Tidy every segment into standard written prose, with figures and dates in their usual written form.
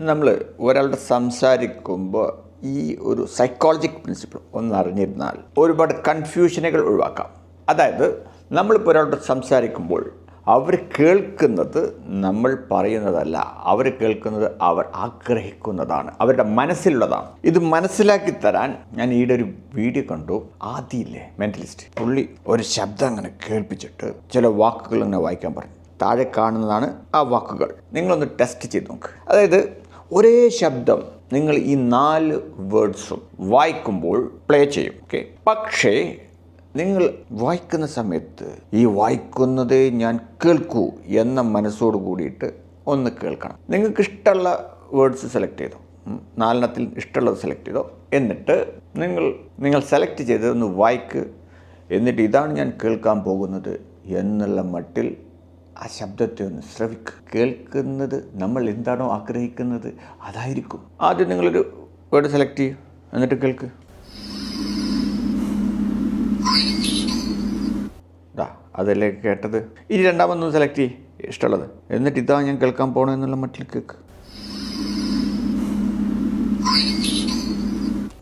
നമ്മൾ ഒരാളുടെ സംസാരിക്കുമ്പോൾ ഈ ഒരു സൈക്കോളജിക്കൽ പ്രിൻസിപ്പിൾ ഒന്ന് അറിഞ്ഞിരുന്നാൽ ഒരുപാട് കൺഫ്യൂഷനുകൾ ഒഴിവാക്കാം. അതായത് നമ്മളിപ്പോൾ ഒരാളോട് സംസാരിക്കുമ്പോൾ അവർ കേൾക്കുന്നത് നമ്മൾ പറയുന്നതല്ല, അവർ കേൾക്കുന്നത് അവർ ആഗ്രഹിക്കുന്നതാണ്, അവരുടെ മനസ്സിലുള്ളതാണ്. ഇത് മനസ്സിലാക്കി തരാൻ ഞാൻ ഈടെ ഒരു വീഡിയോ കണ്ടു. ആദ്യമില്ലേ മെൻ്റലിസ്റ്റ്, പുള്ളി ഒരു ശബ്ദം അങ്ങനെ കേൾപ്പിച്ചിട്ട് ചില വാക്കുകൾ ഇങ്ങനെ വായിക്കാൻ പറഞ്ഞു. താഴെ കാണുന്നതാണ് ആ വാക്കുകൾ. നിങ്ങളൊന്ന് ടെസ്റ്റ് ചെയ്ത് നോക്ക്. അതായത് ഒരേ ശബ്ദം നിങ്ങൾ ഈ 4 വേർഡ്സും വായിക്കുമ്പോൾ പ്ലേ ചെയ്യും. ഓക്കെ, പക്ഷേ നിങ്ങൾ വായിക്കുന്ന സമയത്ത് ഈ വായിക്കുന്നതേ ഞാൻ കേൾക്കൂ എന്ന മനസ്സോട് കൂടിയിട്ട് ഒന്ന് കേൾക്കണം. നിങ്ങൾക്ക് ഇഷ്ടമുള്ള വേർഡ്സ് സെലക്ട് ചെയ്തോ, 4 ഇഷ്ടമുള്ളത് സെലക്ട് ചെയ്തോ. എന്നിട്ട് നിങ്ങൾ സെലക്ട് ചെയ്തതൊന്ന് വായിക്ക്. എന്നിട്ട് ഇതാണ് ഞാൻ കേൾക്കാൻ പോകുന്നത് എന്നുള്ള മട്ടിൽ ആ ശബ്ദത്തെ ഒന്ന് ശ്രവിക്കുക. കേൾക്കുന്നത് നമ്മൾ എന്താണോ ആഗ്രഹിക്കുന്നത് അതായിരിക്കും. ആദ്യം നിങ്ങളൊരു വേർഡ് സെലക്ട് ചെയ്യൂ, എന്നിട്ട് കേൾക്ക്. അതല്ലേ കേട്ടത്. ഇനി രണ്ടാമതൊന്ന് സെലക്ട് ചെയ്യ് ഇഷ്ടമുള്ളത്, എന്നിട്ട് ഇതാ ഞാൻ കേൾക്കാൻ പോകണം എന്നുള്ള മട്ടിൽ കേൾക്ക്.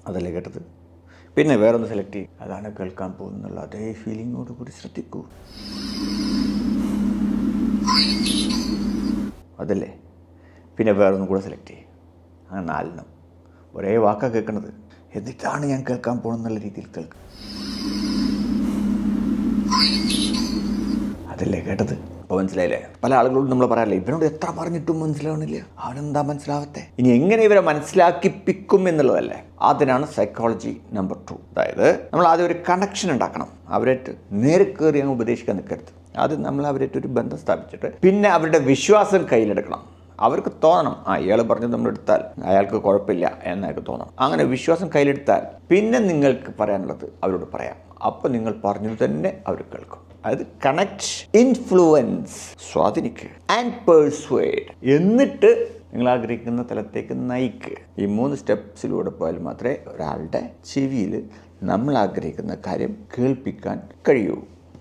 അതല്ലേ കേട്ടത്. പിന്നെ വേറൊന്ന് സെലക്ട് ചെയ്യ്, അതാണ് കേൾക്കാൻ പോകുന്നുള്ള അതേ ഫീലിങ്ങോട് കൂടി ശ്രദ്ധിക്കൂ. അതല്ലേ. പിന്നെ വേറൊന്നും കൂടെ സെലക്ട് ചെയ്യ്. അങ്ങനെ 4 ഒരേ വാക്കാണ് കേൾക്കണത്, എന്നിട്ടാണ് ഞാൻ കേൾക്കാൻ പോകണമെന്നുള്ള രീതിയിൽ കേൾക്കുക. അതല്ലേ കേട്ടത്. അപ്പോൾ മനസ്സിലായില്ലേ? പല ആളുകളോടും നമ്മൾ പറയാറില്ലേ, ഇവനോട് എത്ര പറഞ്ഞിട്ടും മനസ്സിലാവണില്ല, അവനെന്താ മനസ്സിലാവത്തെ. ഇനി എങ്ങനെ ഇവരെ മനസ്സിലാക്കിപ്പിക്കും എന്നുള്ളതല്ലേ, അതിനാണ് സൈക്കോളജി നമ്പർ 2. അതായത് നമ്മൾ ആദ്യം ഒരു കണക്ഷൻ ഉണ്ടാക്കണം. അവരായിട്ട് നേരെ കയറി അങ്ങ് ഉപദേശിക്കാൻ നിൽക്കരുത്. ആദ്യം നമ്മൾ അവരായിട്ട് ഒരു ബന്ധം സ്ഥാപിച്ചിട്ട് പിന്നെ അവരുടെ വിശ്വാസം കയ്യിലെടുക്കണം. അവർക്ക് തോന്നണം ഇയാൾ പറഞ്ഞത് നമ്മളെടുത്താൽ അയാൾക്ക് കുഴപ്പമില്ല എന്നൊക്കെ തോന്നണം. അങ്ങനെ വിശ്വാസം കയ്യിലെടുത്താൽ പിന്നെ നിങ്ങൾക്ക് പറയാനുള്ളത് അവരോട് പറയാം. അപ്പോൾ നിങ്ങൾ പറഞ്ഞത് തന്നെ അവർ കേൾക്കും. അത് കണക്ട്, ഇൻഫ്ലുവൻസ്, സ്വാധീനിക്കുക, ആൻഡ് പെർസ്വേഡ്, എന്നിട്ട് നിങ്ങൾ ആഗ്രഹിക്കുന്ന തലത്തേക്ക് നയിക്കുക. ഈ 3 സ്റ്റെപ്സിലൂടെ പോയാൽ മാത്രമേ ഒരാളുടെ ചെവിയിൽ നമ്മൾ ആഗ്രഹിക്കുന്ന കാര്യം കേൾപ്പിക്കാൻ കഴിയൂ.